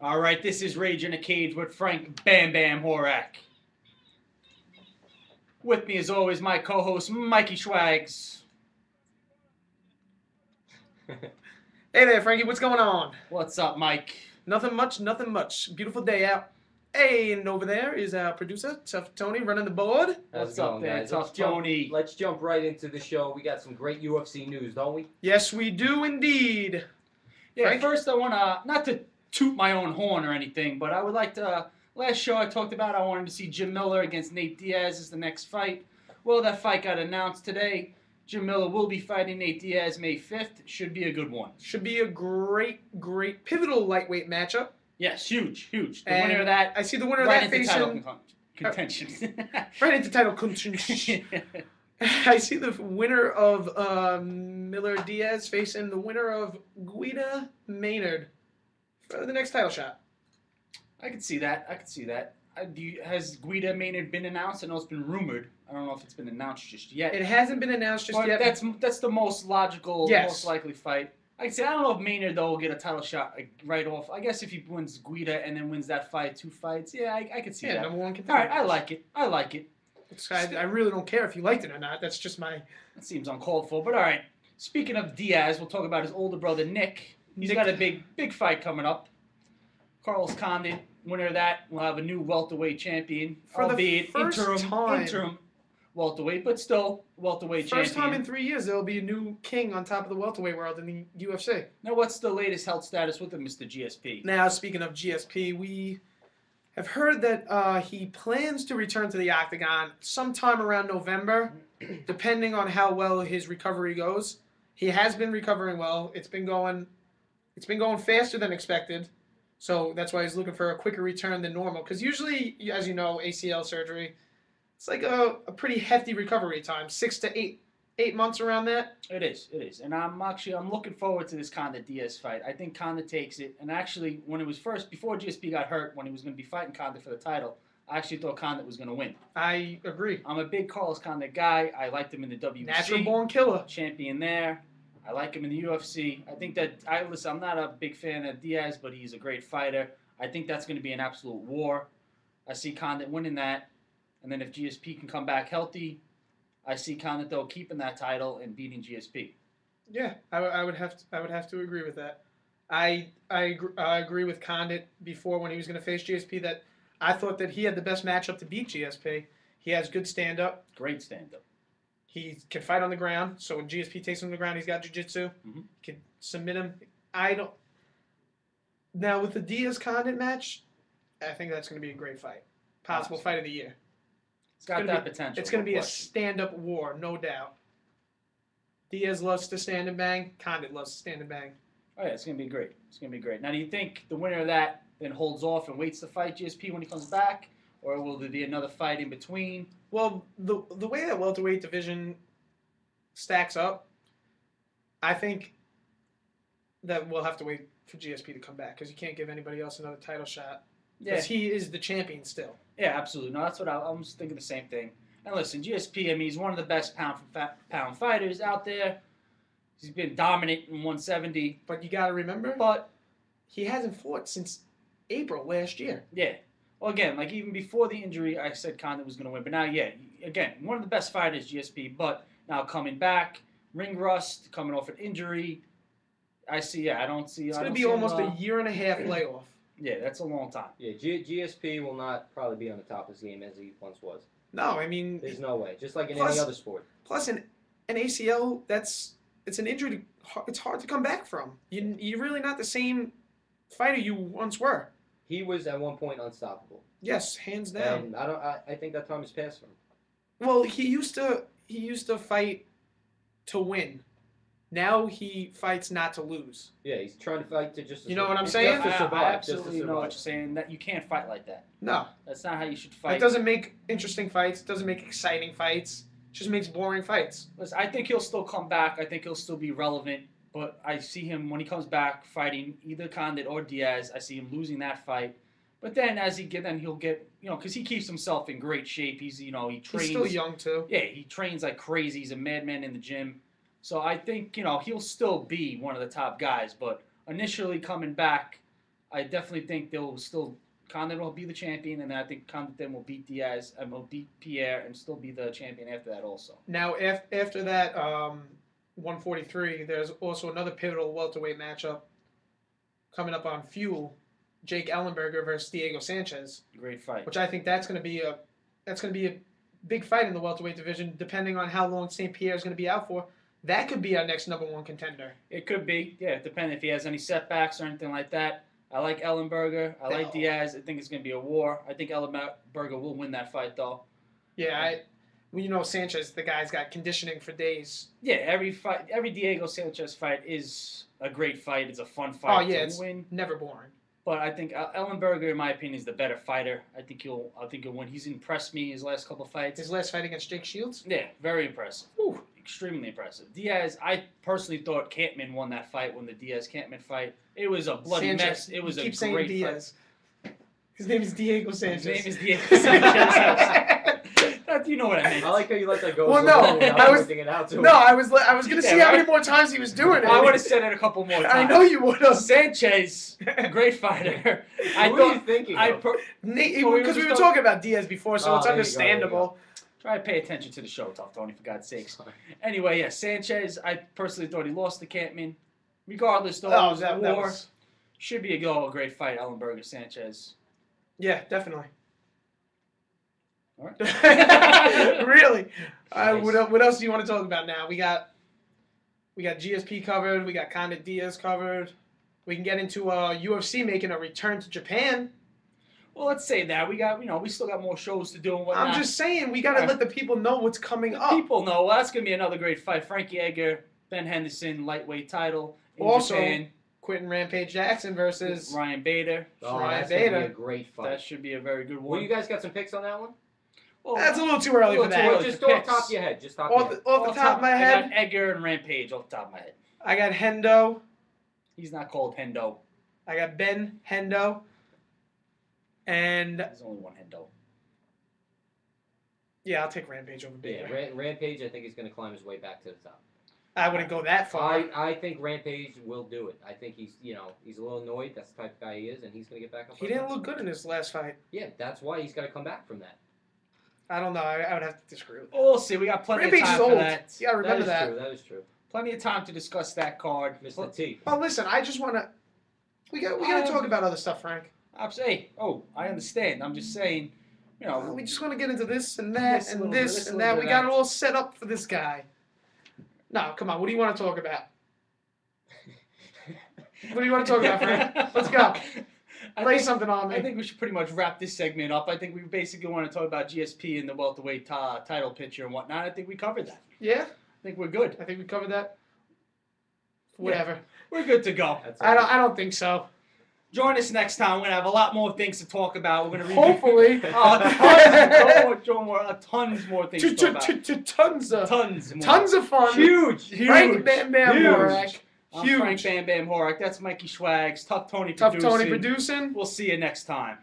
All right, this is Rage in a Cage with Frank BamBam Horak. With me, as always, my co-host Mikey Schwaggs. Hey there, Frankie. What's going on? What's up, Mike? Nothing much. Nothing much. Beautiful day out. Hey, and over there is our producer, Tough Tony, running the board. What's up there, Tough Tony? Let's jump right into the show. We got some great UFC news, don't we? Yes, we do indeed. Yeah, Frank? first I want to, not to toot my own horn or anything, but I would like to, last show I talked about I wanted to see Jim Miller against Nate Diaz as the next fight. Well, that fight got announced today. Jim Miller will be fighting Nate Diaz May 5th. Should be a good one. Should be a great, pivotal lightweight matchup. Yes, huge. The And winner of that, I see the winner of right that into title facing contention. right into title contention. I see the winner of Miller Diaz facing the winner of Guida Maynard for the next title shot. I could see that. Has Guida Maynard been announced? I know it's been rumored. I don't know if it's been announced just yet. It hasn't been announced just But yet. that's the most logical, Yes. most likely fight. I can say I don't know if Maynard though will get a title shot right off. I guess if he wins Guida and then wins that fight, 2 fights, yeah, I could see that. Number one All contender. right, I like it. I really don't care if you liked it or not. That's just my. That seems uncalled for, but all right. Speaking of Diaz, we'll talk about his older brother Nick. He's got a big fight coming up. Carlos Condit, winner of that, will have a new welterweight champion, For the albeit first time. interim welterweight, but still welterweight champion. First time in 3 years there'll be a new king on top of the welterweight world in the UFC. Now, what's the latest health status with him, Mr. GSP? Now, speaking of GSP, we have heard that he plans to return to the octagon sometime around November, depending on how well his recovery goes. He has been recovering well. It's been going faster than expected. So that's why he's looking for a quicker return than normal. Because usually, as you know, ACL surgery, it's like a pretty hefty recovery time, 6 to 8 months around that. It is. And I'm looking forward to this Condit Diaz fight. I think Condit takes it. And actually, when it was before GSP got hurt, when he was going to be fighting Condit for the title, I actually thought Condit was going to win. I agree. I'm a big Carlos Condit guy. I liked him in the WBC. Natural born killer. Champion there. I like him in the UFC. I think that I'm not a big fan of Diaz, but he's a great fighter. I think that's going to be an absolute war. I see Condit winning that, and then if GSP can come back healthy, I see Condit though keeping that title and beating GSP. Yeah, I would have to agree with that. I agree with Condit before when he was going to face GSP that I thought that he had the best matchup to beat GSP. He has good stand up. Great stand-up. He can fight on the ground. So when GSP takes him on the ground, he's got jiu-jitsu. Mm-hmm. Can submit him. Now with the Diaz Condit match, I think that's going to be a great fight. Possible fight of the year. It's got that potential. It's going to be a stand-up war, no doubt. Diaz loves to stand and bang. Condit loves to stand and bang. Oh yeah, it's going to be great. Now, do you think the winner of that then holds off and waits to fight GSP when he comes back, or will there be another fight in between? Well, the way that welterweight division stacks up, I think that we'll have to wait for GSP to come back because you can't give anybody else another title shot. Because he is the champion still. Yeah, absolutely. No, that's what I'm just thinking the same thing. And listen, GSP, I mean, he's one of the best pound fighters out there. He's been dominant in 170. But you got to remember, But he hasn't fought since April last year. yeah. Well, again, like even before the injury, I said Condit was going to win. But now, yeah, again, one of the best fighters, GSP. But now coming back, ring rust, coming off an injury. I don't see. It's going to be almost a year and a half layoff. Yeah, that's a long time. Yeah, GSP will not probably be on the top of his game as he once was. No, I mean, There's no way. Just like in Plus- any other sport. plus an ACL, it's an injury. It's hard to come back from. You're really not the same fighter you once were. He was at one point unstoppable. Yes, hands down. And I think that time has passed for him. Well, he used to fight to win. Now he fights not to lose. Yeah, he's trying to fight to just. You know what I'm just saying? to survive, I just to absolutely know survive. what you're saying. That you can't fight like that. No, That's not how you should fight. it doesn't make interesting fights. It doesn't make exciting fights. It just makes boring fights. Listen, I think he'll still come back. I think he'll still be relevant. But I see him when he comes back fighting either Condit or Diaz. I see him losing that fight. But then he'll get, because he keeps himself in great shape. He trains. He's still young too. Yeah, he trains like crazy. He's a madman in the gym. So I think, he'll still be one of the top guys. But initially coming back, I definitely think they'll still Condit will be the champion, and then I think Condit then will beat Diaz and will beat Pierre and still be the champion after that also. Now, after that 143, there's also another pivotal welterweight matchup coming up on Fuel. Jake Ellenberger versus Diego Sanchez. Great fight. Which I think that's going to be a big fight in the welterweight division, depending on how long St. Pierre is going to be out for. That could be our next #1 contender. It could be, yeah, depending if he has any setbacks or anything like that. I like Ellenberger. I like Diaz. I think it's going to be a war. I think Ellenberger will win that fight, though. Yeah, Sanchez, the guy's got conditioning for days. Yeah, every Diego Sanchez fight is a great fight. It's a fun fight to win. Never boring. But I think Ellenberger, in my opinion, is the better fighter. I think he'll win. He's impressed me his last couple fights. His last fight against Jake Shields? Yeah, very impressive. Ooh. Extremely impressive. Diaz, I personally thought Campman won that fight, won the Diaz-Campman fight. It was a bloody mess. It was a great Diaz. Fight. His name is Diego Sanchez. His name is Diego Sanchez. You know what I meant. I like how you let that go. Well, no, I was gonna see how many more times he was doing it. I would have said it a couple more times. I know you would have. Sanchez, great fighter. What are you thinking? Because we were talking about Diaz before, so it's understandable. Try to pay attention to the show, Tough Tony, for God's sakes. Anyway, yeah, Sanchez, I personally thought he lost to Campman. Regardless, though, that should be a great fight, Ellenberger, Sanchez. Yeah, definitely. All right. Really? What else do you want to talk about now? We got GSP covered. We got Condit Diaz covered. We can get into UFC making a return to Japan. Well, let's say that we still got more shows to do and whatnot. I'm just saying we gotta let the people know what's coming up. People know. Well, that's gonna be another great fight. Frankie Edgar, Ben Henderson, lightweight title in Japan. Quentin Rampage Jackson versus Ryan Bader. That's gonna be a great fight. That should be a very good one. Well, you guys got some picks on that one? Well, that's a little too early for that. Just off the top of your head. Off the top of my head. I got Edgar and Rampage off the top of my head. I got Hendo. He's not called Hendo. I got Ben Hendo. And there's only one Hendo. Yeah, I'll take Rampage over Bader. Yeah, Rampage, I think he's going to climb his way back to the top. I wouldn't go that far. I think Rampage will do it. I think he's a little annoyed. That's the type of guy he is, and he's going to get back up. He didn't look good in his last fight. Yeah, that's why he's got to come back from that. I don't know. I would have to disagree with that. We'll see. We got plenty of time for that. Yeah, remember that. That is true. Plenty of time to discuss that card. Mr. T. Well, listen, I just want to... We got to talk about other stuff, Frank. I understand. I'm just saying, we just want to get into this and that and this and that. We got it all set up for this guy. No, come on. What do you want to talk about? What do you want to talk about, Frank? Let's go. Lay something on me. I think we should pretty much wrap this segment up. I think we basically want to talk about GSP and the welterweight title picture and whatnot. I think we covered that. Yeah? I think we're good. I think we covered that. Whatever. Yeah, we're good to go. I don't think so. Join us next time. We're going to have a lot more things to talk about. We're going to hopefully. Tons more things to talk about. Tons of fun. Huge. Frank BamBam Horak. I'm Frank BamBam Horak. That's Mikey Schwaggs. Tough Tony producing. We'll see you next time.